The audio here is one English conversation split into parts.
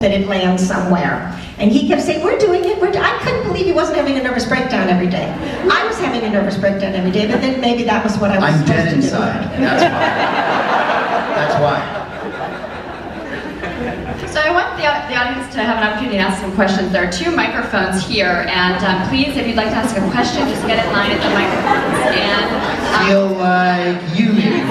that it lands somewhere. And he kept saying, we're doing it, I couldn't believe he wasn't having a nervous breakdown every day. I was having a nervous breakdown every day, but then maybe that was what I was I'm supposed dead to inside, do. that's why. That's why. So I want the audience to have an opportunity to ask some questions. There are 2 microphones here, and please, if you'd like to ask a question, just get in line at the microphones. And Feel like you need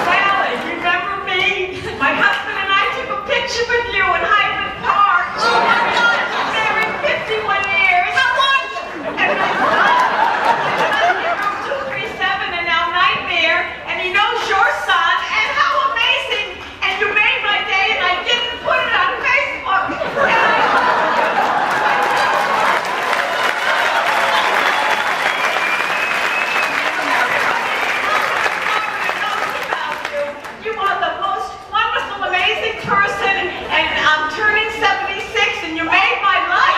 Sally, remember me? My husband and I took a picture with you in Highland Park. Oh my God! Married 51 years. How long? And my son in room 237 and now Nightmare, and he knows your son, and how amazing! And you made my day, and I didn't put it on Facebook. You are the most wonderful, amazing person, and I'm turning 76, and you made my life.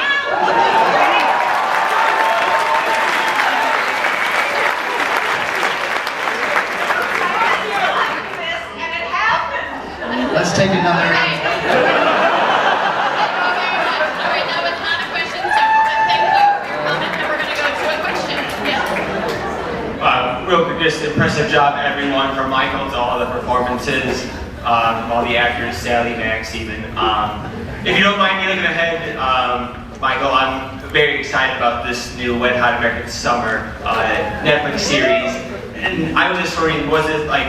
And it happened. Let's take another. all right, now it's not a question, so thank you for your comment, and we're going to go to a question. Yeah. Real quick, just impressive job, everyone, from Michael to all the performances, from all the actors, Sally, Max, even. If you don't mind me looking ahead, Michael, I'm very excited about this new Wet Hot American Summer Netflix series. And I was just wondering, was it like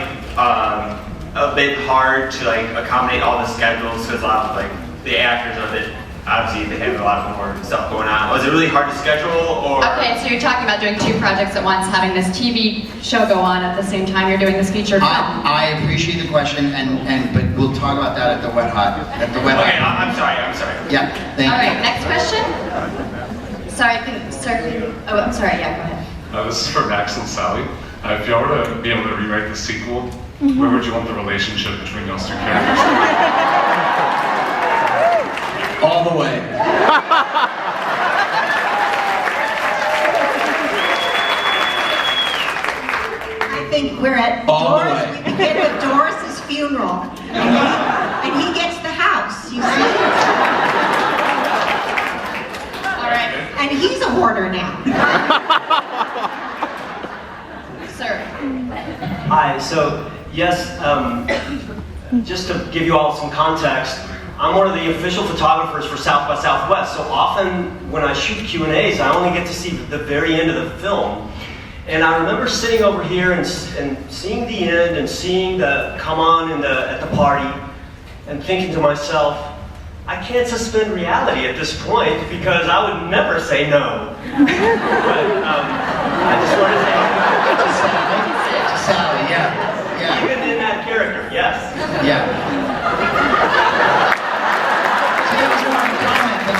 a bit hard to like accommodate all the schedules, because a lot of like the actors of it, obviously they have a lot more stuff going on. Was it really hard to schedule, or? Okay, so you're talking about doing 2 projects at once, having this TV show go on at the same time you're doing this featured film. I appreciate the question, but we'll talk about that at the Wet Hot. Okay, I'm sorry. Yeah, thank All you. right, next question. Sorry, oh, I'm sorry, yeah, go ahead. This is for Max and Sally. If y'all were to be able to rewrite the sequel, where would you want the relationship between those 2 characters to be? All the way. I think we're at All the Doris, way. we begin with Doris's funeral. And he gets the house, you see? All right, And he's a hoarder now. sir. Hi, so yes, just to give you all some context, I'm one of the official photographers for South by Southwest, so often when I shoot Q&As, I only get to see the very end of the film. And I remember sitting over here and seeing the end and seeing the come on at the party and thinking to myself, I can't suspend reality at this point because I would never say no. But I just want to say, Sally, yeah. even in that character, yes. Yeah. So that was more of a comment than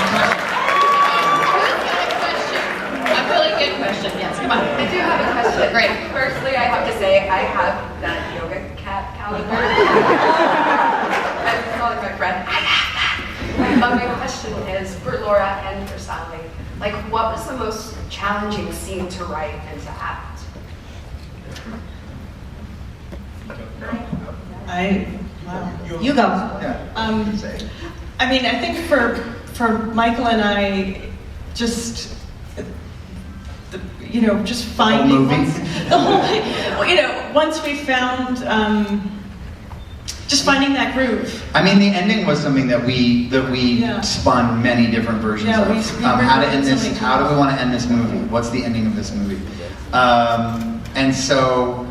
a question. A really good question, yes, come on. I do have a question. Great. Firstly, I have to say I have that yoga cat calendar. I'm calling my friend. I have that. But my question is for Laura and for Sally. Like, what was the most challenging scene to write and to act? You go. I mean, I think for Michael and I, just just finding once we found just finding that groove. I mean, the ending was something that we Yeah. spun many different versions Yeah, of. we How to end so this? many How do we times. want to end this movie? What's the ending of this movie? And so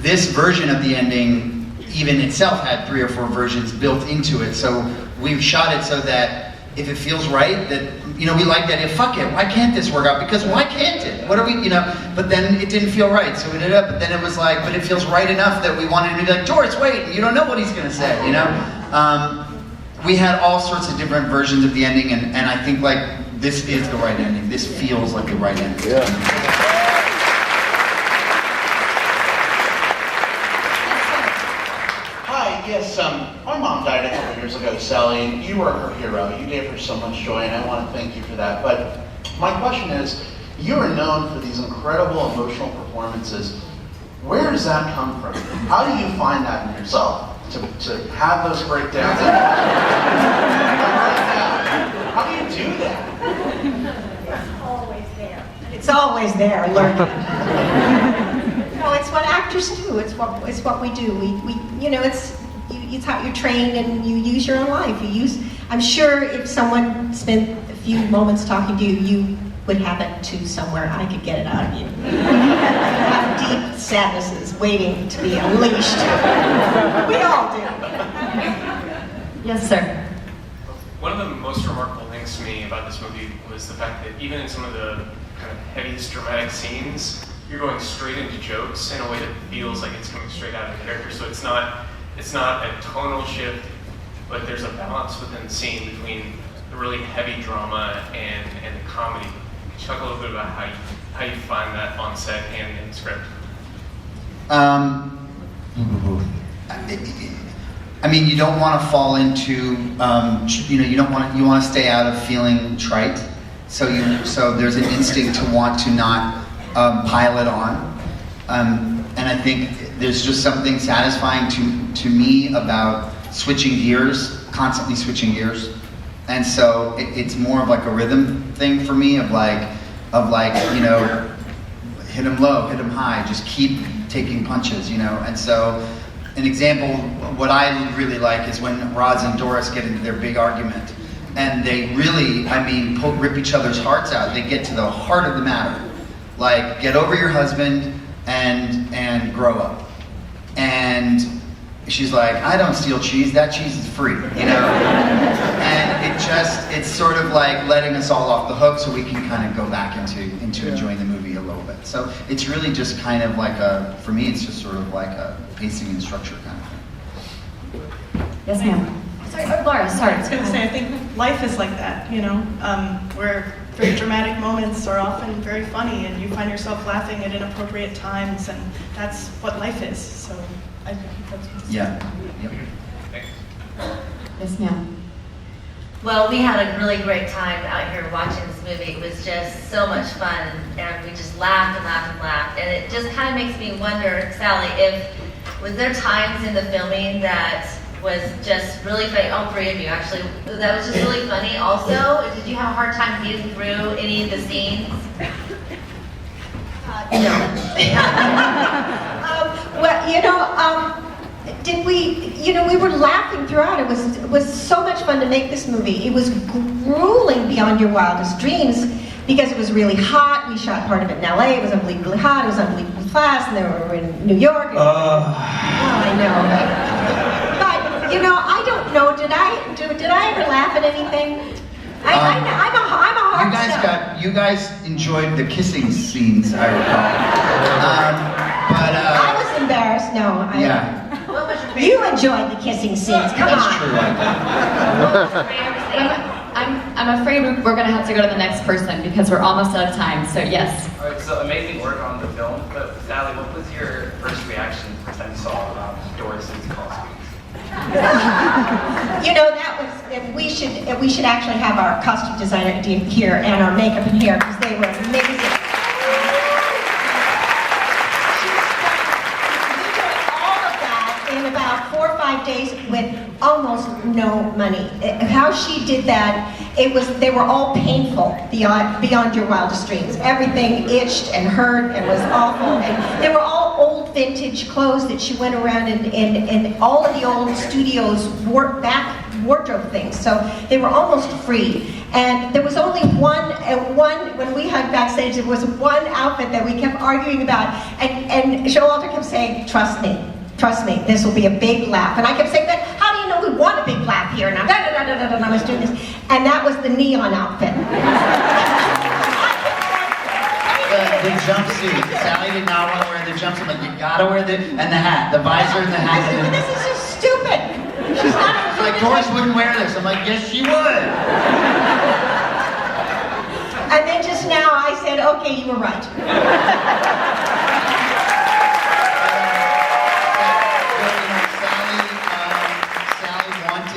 this version of the ending, even itself, had 3 or 4 versions built into it. So we've shot it so that if it feels right, that we like that. If fuck it, why can't this work out? Because why can't it? What are we, But then it didn't feel right, so we did it. But then it was like, but it feels right enough that we wanted to be like, Doris, wait, you don't know what he's gonna say, We had all sorts of different versions of the ending, and I think like this is the right ending. This feels like the right ending. Yeah. Hi, yes, my mom died a couple years ago, Sally, and you were her hero. You gave her so much joy, and I want to thank you for that. But my question is, you are known for these incredible emotional performances. Where does that come from? How do you find that in yourself? to have those breakdowns. How do you do that? It's always there, lurking. No, it's what actors do. It's what we do. We you know, it's how you're trained and you use your own life. I'm sure if someone spent a few moments talking to you, you would have it too somewhere. I could get it out of you. You have deep sadnesses waiting to be unleashed. We all do. Yes, sir. One of the most remarkable things to me about this movie was the fact that even in some of the kind of heaviest dramatic scenes, you're going straight into jokes in a way that feels like it's coming straight out of the character. So it's not a tonal shift, but there's a balance within the scene between the really heavy drama and the comedy. Can you talk a little bit about how you find that on set and in the script? I mean, you don't want to fall into, you want to stay out of feeling trite. So there's an instinct to want to not pile it on. And I think there's just something satisfying to me about switching gears, constantly switching gears. And so it's more of like a rhythm thing for me of like, you know, hit them low, hit them high, just keep taking punches, you know. And so an example, what I really like is when Roz and Doris get into their big argument and they really, rip each other's hearts out. They get to the heart of the matter. Like, get over your husband and grow up. And she's like, I don't steal cheese, that cheese is free, you know? And it's sort of like letting us all off the hook so we can kind of go back into enjoying the movie a little bit. So it's really just kind of like for me, it's just sort of like a pacing and structure kind of thing. Yes, ma'am. Sorry, Laura, sorry. I was going to say, I think life is like that, you know, where very dramatic moments are often very funny and you find yourself laughing at inappropriate times, and that's what life is. So I think that's what it's Yeah. Yep. Yes, ma'am. Well, we had a really great time out here watching this movie. It was just so much fun, and we just laughed and laughed and laughed. And it just kind of makes me wonder, Sally, was there times in the filming that was just really funny? All three of you, actually. That was just really funny also? Did you have a hard time getting through any of the scenes? No. Well, we were laughing throughout. It was so much fun to make this movie. It was grueling beyond your wildest dreams because it was really hot. We shot part of it in LA. It was unbelievably hot. It was unbelievably fast. And then we were in New York. I know. But, I don't know. Did I ever laugh at anything? I'm a hard You guys enjoyed the kissing scenes, I recall. I was embarrassed. No. Yeah. What was your You enjoyed the kissing scenes. Come That's on. true, I I'm afraid we're going to have to go to the next person because we're almost out of time. So yes. All right, so amazing work on the film. But Sally, what was your first reaction the first time you saw Doris's costumes? That was we should actually have our costume designer here and our makeup in here because they were amazing. In about 4 or 5 days with almost no money. How she did that, they were all painful beyond your wildest dreams. Everything itched and hurt and was awful. And they were all old vintage clothes that she went around and all of the old studios back wardrobe things. So they were almost free. And there was only one, when we hugged backstage, there was one outfit that we kept arguing about. And Showalter kept saying, trust me, this will be a big laugh. And I kept saying, but how do you know we want a big laugh here? And I was doing this. And that was the neon outfit. The jumpsuit. Sally did not want to wear the jumpsuit. Like, you gotta wear the hat, the visor and the hat. This is just stupid. She's not. Like, Doris wouldn't wear this. I'm like, yes, she would. And then just now I said, okay, you were right.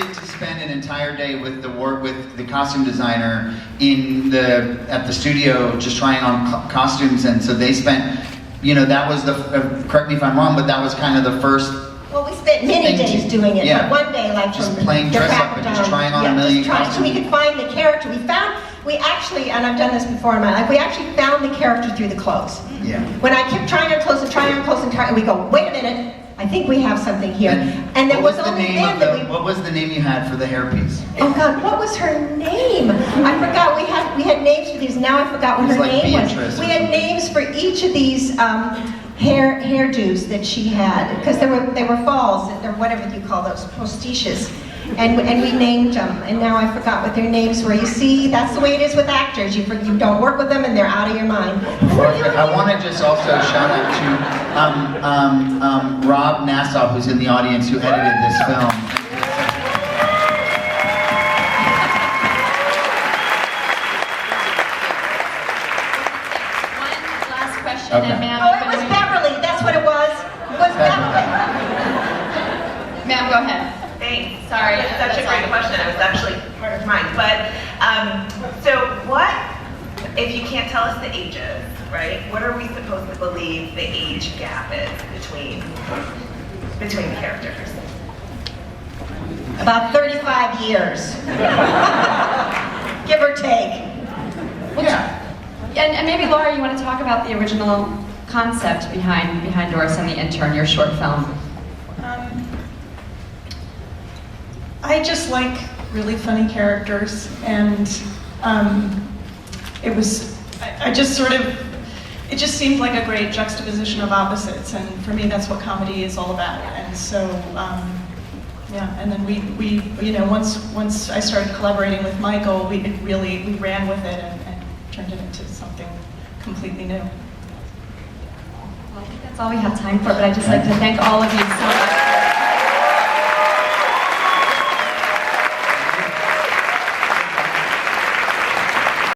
To spend an entire day with the costume designer at the studio just trying on costumes, and so they spent, that was correct me if I'm wrong, but that was kind of the first. Well, we spent many days doing it, Yeah. but one day, like Just from playing the dress crack up of and just dawn, trying on a yeah, million just trying, so we costumes. could find the character. We actually, and I've done this before in my life, we actually found the character through the clothes. Yeah. When I kept trying on clothes and trying on clothes and trying, we go, wait a minute, I think we have something here. And it was only then that we. What was the name you had for the hairpiece? Oh God, what was her name? I forgot. We had names for these. Now I forgot what It was her like name Beatrice was. or We had names for each of these hairdos that she had because they were falls or whatever you call those, postiches. And we named them, and now I forgot what their names were. You see, that's the way it is with actors. You don't work with them, and they're out of your mind. I want to just also shout out to Rob Nassau, who's in the audience, who edited this film. One last question, Okay. and ma'am. Oh, it was Beverly. That's what it was. It was Beverly. Ma'am, go ahead. Thanks. Sorry, That's such a great question. It was actually part of mine. But, so what, if you can't tell us the ages, right? What are we supposed to believe the age gap is between the characters? About 35 years. Give or take. Yeah. And maybe Laura, you want to talk about the original concept behind Doris and the Intern, your short film. I just like really funny characters, and it just seemed like a great juxtaposition of opposites, and for me that's what comedy is all about. And so, yeah, and then we you know, once I started collaborating with Michael, we ran with it and turned it into something completely new. Well, I think that's all we have time for, but I'd just like to thank all of you so much.